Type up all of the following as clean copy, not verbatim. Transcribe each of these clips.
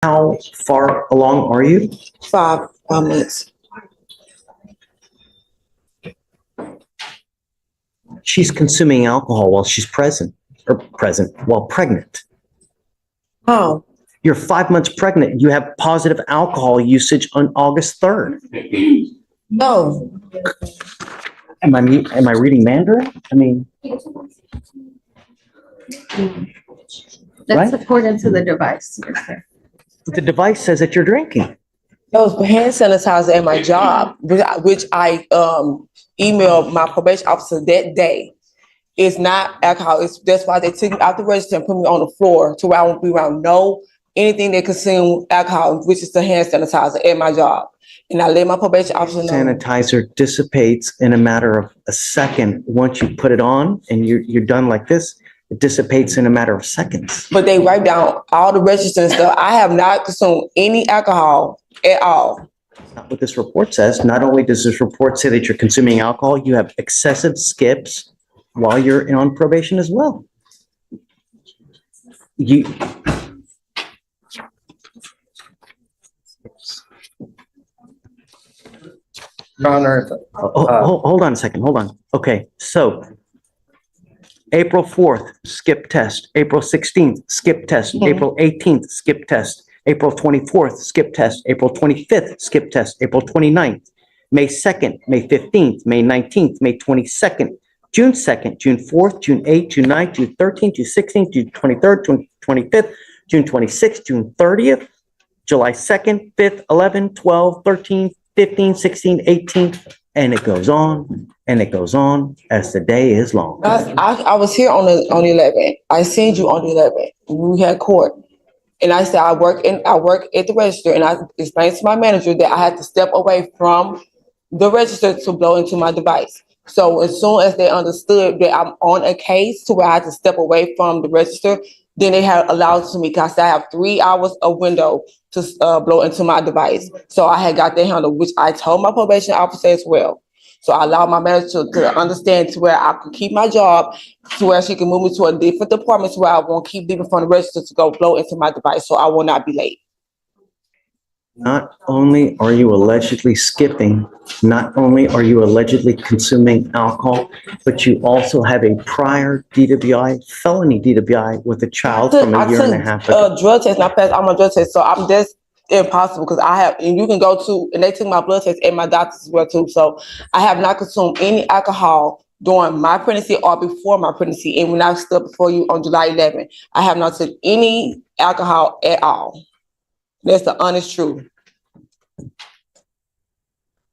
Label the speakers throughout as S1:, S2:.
S1: How far along are you?
S2: 5 minutes.
S1: She's consuming alcohol while she's while pregnant.
S2: How?
S1: You're 5 months pregnant. You have positive alcohol usage on August 3rd.
S2: No.
S1: Am I reading Mandarin? I mean,
S3: That's
S1: right?
S3: according to the device.
S1: The device says that you're drinking.
S2: That was hand sanitizer at my job, which I emailed my probation officer that day. It's not alcohol. That's why they took me out the register and put me on the floor to where I won't be around anything that consume alcohol, which is the hand sanitizer at my job. And I let my probation officer know.
S1: Sanitizer dissipates in a matter of a second. Once you put it on and you're done like this, it dissipates in a matter of seconds.
S2: But they write down all the registers and stuff. I have not consumed any alcohol at all.
S1: That's not what this report says. Not only does this report say that you're consuming alcohol, you have excessive skips while you're on probation as well. Your
S4: Honor,
S1: hold on a second. Hold on. Okay, so April 4th, skip test. April 16th, skip test. April 18th, skip test. April 24th, skip test. April 25th, skip test. April 29th, May 2nd, May 15th, May 19th, May 22nd, June 2nd, June 4th, June 8th, June 9th, June 13th, June 16th, June 23rd, June 25th, June 26th, June 30th, July 2nd, 5th, 11th, 12th, 13th, 15th, 16th, 18th, and it goes on and it goes on as the day is long.
S2: I was here on the 11th. I seen you on the 11th. We had court. And I said, I work at the register, and I explained to my manager that I had to step away from the register to blow into my device. So as soon as they understood that I'm on a case to where I had to step away from the register, then they had allowed to me because I have 3 hours of window to blow into my device. So I had got that handled, which I told my probation officer as well. So I allowed my manager to understand to where I could keep my job, to where she can move me to a different department, to where I won't keep leaving from the register to go blow into my device, so I will not be late.
S1: Not only are you allegedly skipping, not only are you allegedly consuming alcohol, but you also have a prior DWI, felony DWI with a child from a year and a half ago.
S2: Drug test, and I passed all my drug tests, so I'm just impossible because I have, and you can go to, and they took my blood test and my doctors as well too. So I have not consumed any alcohol during my pregnancy or before my pregnancy. And when I stood before you on July 11th, I have not took any alcohol at all. That's the honest truth.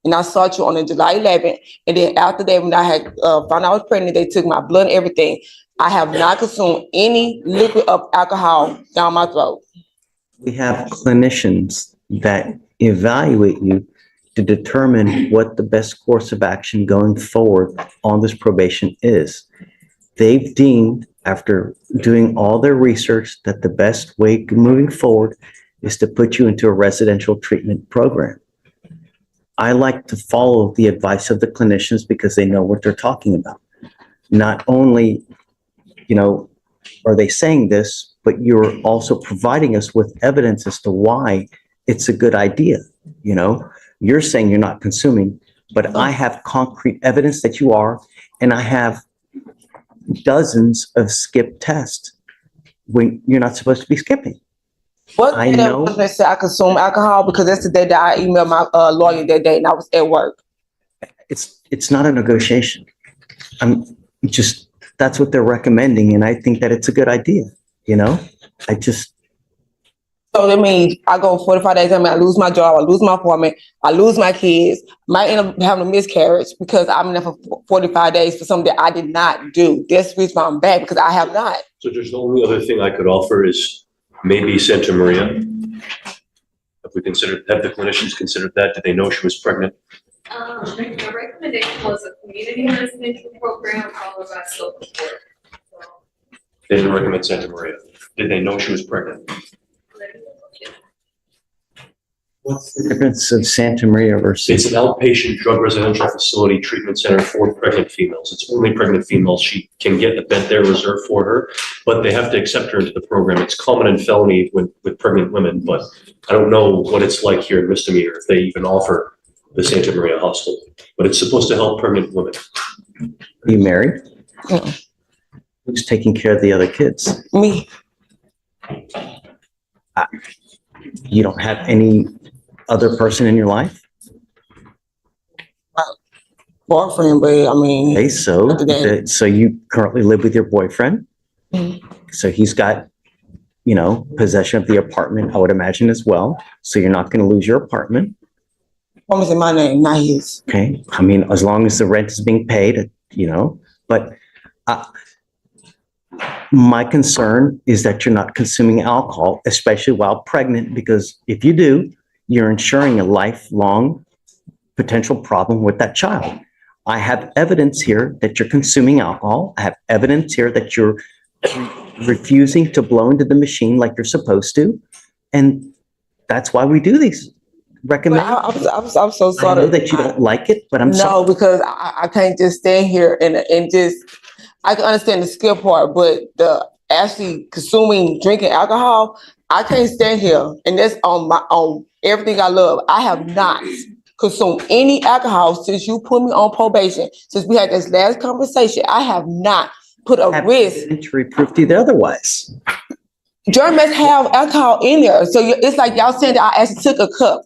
S2: And I saw you on the July 11th. And then after that, when I had found out I was pregnant, they took my blood and everything. I have not consumed any liquid of alcohol down my throat.
S1: We have clinicians that evaluate you to determine what the best course of action going forward on this probation is. They've deemed, after doing all their research, that the best way moving forward is to put you into a residential treatment program. I like to follow the advice of the clinicians because they know what they're talking about. Not only, are they saying this, but you're also providing us with evidence as to why it's a good idea. You're saying you're not consuming, but I have concrete evidence that you are, and I have dozens of skip tests when you're not supposed to be skipping.
S2: What I know they said I consume alcohol, because that's the day that I emailed my lawyer that day, and I was at work.
S1: It's not a negotiation. That's what they're recommending, and I think that it's a good idea.
S2: So that means I go 45 days, I lose my job, I lose my apartment, I lose my kids, might end up having a miscarriage because I'm in there for 45 days for something that I did not do. That's the reason why I'm back, because I have not.
S5: So just the only other thing I could offer is maybe Santa Maria. Have the clinicians considered that? Did they know she was pregnant?
S6: The recommendation was a community residential program followed by self-support.
S5: They didn't recommend Santa Maria. Did they know she was pregnant?
S1: What's the difference of Santa Maria
S5: It's
S1: versus?
S5: an outpatient drug residential facility treatment center for pregnant females. It's only pregnant females. She can get a bed there reserved for her, but they have to accept her into the program. It's common in felony with pregnant women, but I don't know what it's like here in misdemeanor if they even offer the Santa Maria Hospital. But it's supposed to help pregnant women.
S1: Are you married?
S2: Mm.
S1: Who's taking care of the other kids?
S2: Me,
S1: You don't have any other person in your life?
S2: boyfriend, but I mean,
S1: Okay, so, so you currently live with your boyfriend?
S2: Mhm.
S1: So he's got, possession of the apartment, I would imagine as well. So you're not going to lose your apartment,
S2: home is in my name, not his.
S1: okay? I mean, as long as the rent is being paid, but my concern is that you're not consuming alcohol, especially while pregnant, because if you do, you're ensuring a lifelong potential problem with that child. I have evidence here that you're consuming alcohol. I have evidence here that you're refusing to blow into the machine like you're supposed to. And that's why we do these
S2: But
S1: recommendations.
S2: I'm so
S1: I
S2: sorry.
S1: know that you don't like it, but I'm
S2: No,
S1: sorry.
S2: because I can't just stand here and just, I can understand the skill part, but the actually drinking alcohol, I can't stand here. And that's on everything I love. I have not consumed any alcohol since you put me on probation. Since we had this last conversation, I have not put a
S1: Have
S2: risk.
S1: evidence to reproof you otherwise.
S2: Germ must have alcohol in there. So it's like y'all saying that I actually took a cup.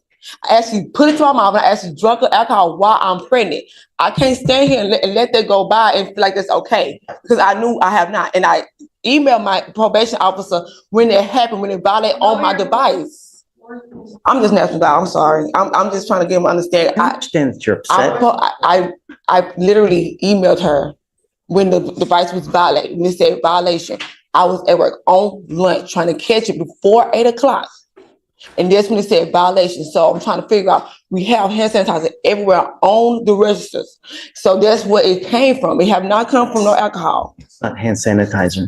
S2: I actually put it to my mouth and I actually drunk the alcohol while I'm pregnant. I can't stand here and let that go by and feel like that's okay. Because I knew I have not. And I emailed my probation officer when it happened, when it violated on my device. I'm just national guy. I'm sorry. I'm just trying to get him to understand.
S1: I understand that you're upset.
S2: I literally emailed her when the device was violated. When it said violation. I was at work on lunch trying to catch it before 8 o'clock. And that's when it said violation. So I'm trying to figure out, we have hand sanitizer everywhere on the registers. So that's where it came from. It have not come from no alcohol.
S1: It's not hand sanitizer.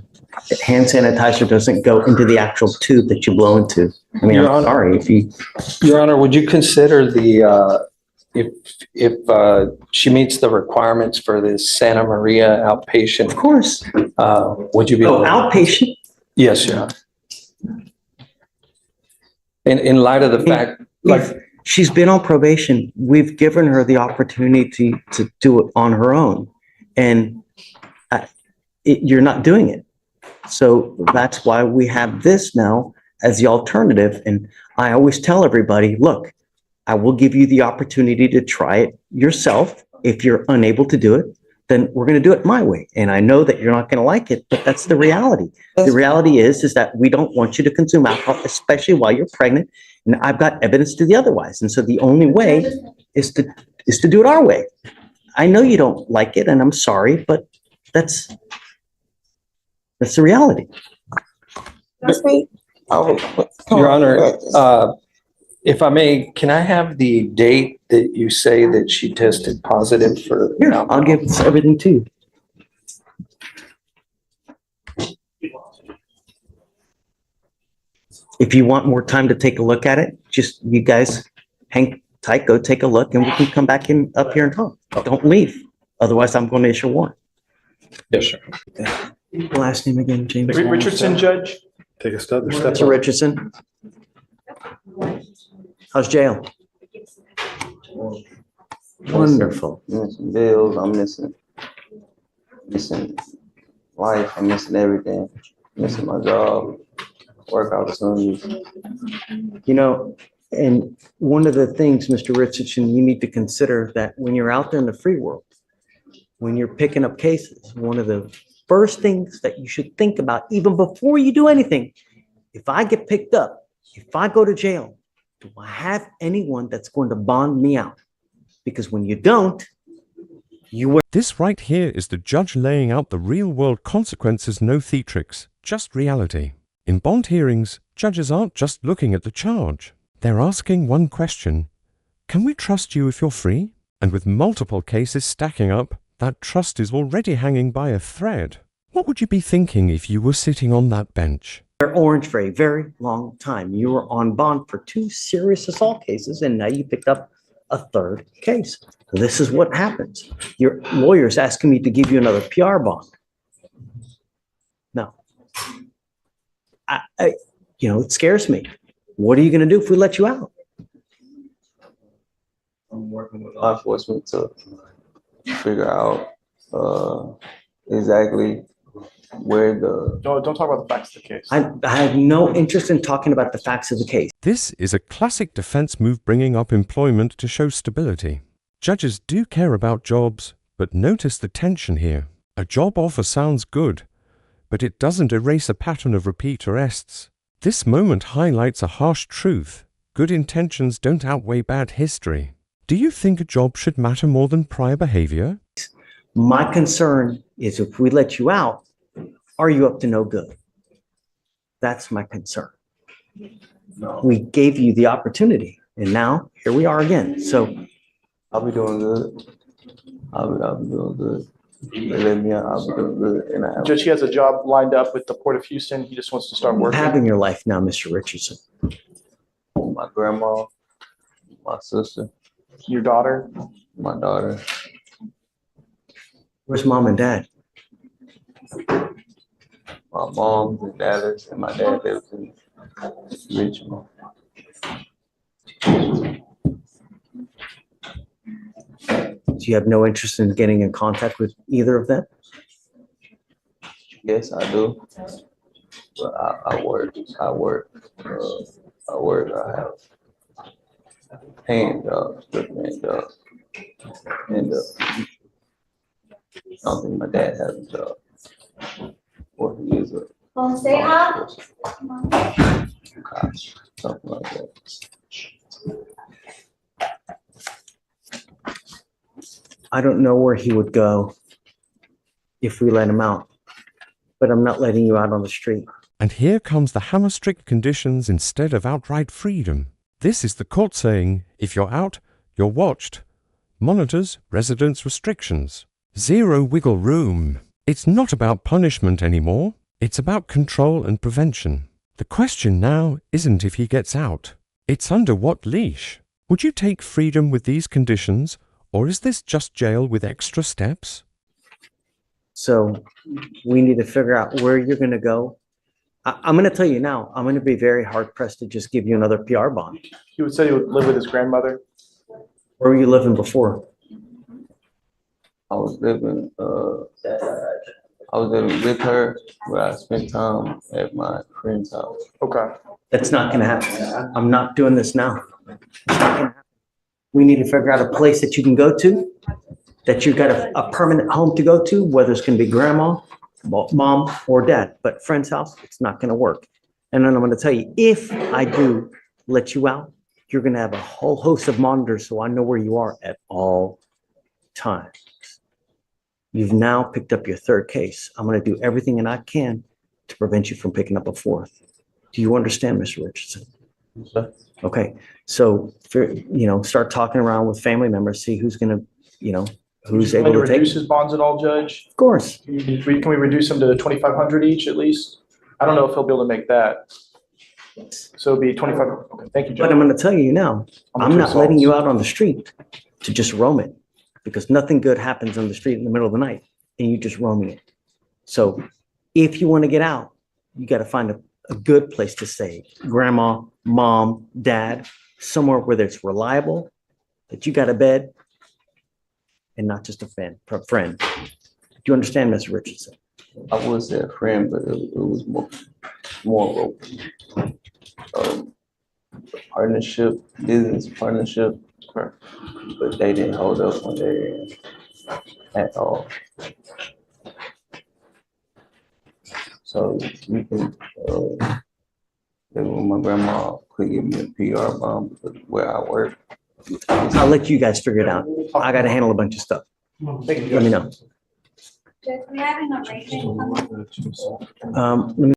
S1: Hand sanitizer doesn't go into the actual tube that you blow into. I mean,
S3: Your
S1: I'm
S3: Honor.
S1: sorry if you,
S3: Your Honor, would you consider if she meets the requirements for this Santa Maria
S1: of
S3: outpatient,
S1: course.
S3: would you be?
S1: Oh, outpatient?
S3: Yes, Your Honor. In light of the fact, like,
S1: She's been on probation. We've given her the opportunity to do it on her own. And you're not doing it. So that's why we have this now as the alternative. And I always tell everybody, look, I will give you the opportunity to try it yourself. If you're unable to do it, then we're going to do it my way. And I know that you're not going to like it, but that's the reality. The reality is that we don't want you to consume alcohol, especially while you're pregnant. And I've got evidence to the otherwise. And so the only way is to do it our way. I know you don't like it, and I'm sorry, but that's the reality.
S3: Your Honor, if I may, can I have the date that you say that she tested positive for?
S1: Here, I'll give everything to you. If you want more time to take a look at it, just you guys hang tight, go take a look, and we can come back up here and talk. Don't leave. Otherwise, I'm going to issue a warrant.
S3: Yes, sir.
S1: Last name again, James?
S4: Richardson, Judge. Take a step.
S1: Mr. Richardson? How's jail? Wonderful.
S7: Missing bills, I'm missing life, I'm missing everything, missing my job, work opportunities.
S1: And one of the things, Mr. Richardson, you need to consider that when you're out there in the free world, when you're picking up cases, one of the first things that you should think about, even before you do anything, if I get picked up, if I go to jail, do I have anyone that's going to bond me out? Because when you don't, you will.
S8: This right here is the judge laying out the real-world consequences, no theatrics, just reality. In bond hearings, judges aren't just looking at the charge. They're asking one question: can we trust you if you're free? And with multiple cases stacking up, that trust is already hanging by a thread. What would you be thinking if you were sitting on that bench?
S1: orange for a very long time. You were on bond for 2 serious assault cases, and now you picked up a 3rd case. This is what happens. Your lawyer's asking me to give you another PR bond. No. It scares me. What are you going to do if we let you out?
S7: I'm working with law enforcement to figure out exactly where the.
S4: Don't talk about the facts of the case.
S1: I have no interest in talking about the facts of the case.
S8: This is a classic defense move bringing up employment to show stability. Judges do care about jobs, but notice the tension here. A job offer sounds good, but it doesn't erase a pattern of repeat arrests. This moment highlights a harsh truth. Good intentions don't outweigh bad history. Do you think a job should matter more than prior behavior?
S1: My concern is if we let you out, are you up to no good? That's my concern. We gave you the opportunity, and now here we are again. So
S7: I'll be doing good. I'll be doing good. They let me out, I'll be doing good. And
S4: Judge, he has a job lined up with the Port of Houston. He just wants to start working.
S1: having your life now, Mr. Richardson.
S7: my grandma, my sister,
S4: Your daughter.
S7: my daughter.
S1: Where's mom and dad?
S7: My mom in Dallas and my dad lives in Richmond.
S1: Do you have no interest in getting in contact with either of them?
S7: Yes, I do. But I work. I have paying jobs, good paying jobs. And I don't think my dad has a job. Or he is a
S6: Say hi.
S7: cop, something like that.
S1: I don't know where he would go if we let him out, but I'm not letting you out on the street.
S8: And here comes the hammer-strict conditions instead of outright freedom. This is the court saying, if you're out, you're watched. Monitors, residence restrictions. Zero wiggle room. It's not about punishment anymore. It's about control and prevention. The question now isn't if he gets out. It's under what leash. Would you take freedom with these conditions, or is this just jail with extra steps?
S1: So we need to figure out where you're going to go. I'm going to tell you now, I'm going to be very hard pressed to just give you another PR bond.
S4: He would say he would live with his grandmother.
S1: Where were you living before?
S7: I was living with her, but I spent time at my friend's house.
S4: Okay.
S1: That's not going to happen. I'm not doing this now. It's not gonna happen. We need to figure out a place that you can go to, that you've got a permanent home to go to, whether it's going to be grandma, mom, or dad. But friend's house, it's not going to work. And then I'm going to tell you, if I do let you out, you're going to have a whole host of monitors so I know where you are at all times. You've now picked up your 3rd case. I'm going to do everything that I can to prevent you from picking up a 4th. Do you understand, Mr. Richardson?
S7: Sure.
S1: Okay, so, start talking around with family members, see who's going to, who's able to take
S4: reduce
S1: it.
S4: his bonds at all, Judge?
S1: Of course.
S4: Can we reduce them to 2,500 each at least? I don't know if he'll be able to make that. So it'll be 25. Okay, thank you, Judge.
S1: But I'm going to tell you now, I'm not letting you out on the street to just roam it, because nothing good happens on the street in the middle of the night and you just roaming it. So if you want to get out, you got to find a good place to stay. Grandma, mom, dad, somewhere where it's reliable, that you got a bed, and not just a friend. Do you understand, Mr. Richardson?
S7: I would say a friend, but it was more of a partnership, business partnership. But they didn't hold up on their end at all. So you can, when my grandma could give me a PR bond because where I work.
S1: I'll let you guys figure it out. I got to handle a bunch of stuff.
S4: Thank you, Judge.
S1: Let me know.
S6: Judge, we having a rating.
S1: Let me